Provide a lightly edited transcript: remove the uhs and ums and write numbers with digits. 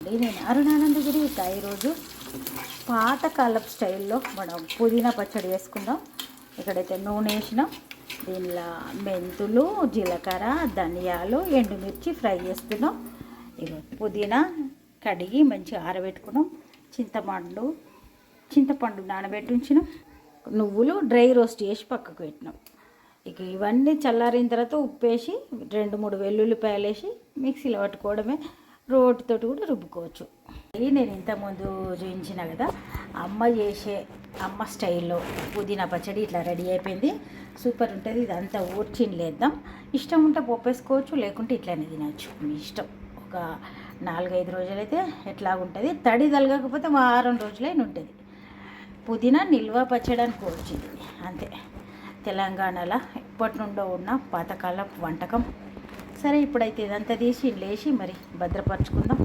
నేను అరుణానందగిరి ఈరోజు పాతకాలపు స్టైల్లో మనం పుదీనా పచ్చడి వేసుకుందాం. ఇక్కడైతే నూనె వేసినాం, దీనిలో మెంతులు, జీలకర్ర, ధనియాలు, ఎండుమిర్చి ఫ్రై చేస్తున్నాం. ఇక పుదీనా కడిగి మంచిగా ఆరబెట్టుకున్నాం. చింతపండు నానబెట్టి ఉంచినాం. నువ్వులు డ్రై రోస్ట్ చేసి పక్కకు పెట్టినాం. ఇక ఇవన్నీ చల్లారిన తర్వాత ఉప్పు వేసి 2-3 వెల్లుల్లిపాయలు వేసి మిక్సీలో పట్టుకోవడమే. రోటితోటి కూడా రుబ్బుకోవచ్చు. నేను ఇంతకుముందు చూపించిన కదా అమ్మ స్టైల్లో పుదీనా పచ్చడి ఇట్లా రెడీ అయిపోయింది. సూపర్ ఉంటుంది. ఇదంతా ఊర్చిన్లేద్దాం. ఇష్టం ఉంటే పోపేసుకోవచ్చు, లేకుంటే ఇట్లానే తినవచ్చు, మీ ఇష్టం. ఒక 4-5 రోజులైతే ఎట్లా ఉంటుంది. తడి తలగకపోతే వారం రోజులైనా ఉంటుంది. పుదీనా నిల్వ పచ్చడి అనుకోవచ్చు. అంతే, తెలంగాణలో ఇప్పటి నుండో ఉన్న పాతకాల వంటకం. సరే, ఇప్పుడైతే ఇదంతా తీసి లేచి మరి భద్రపరచుకుందాం.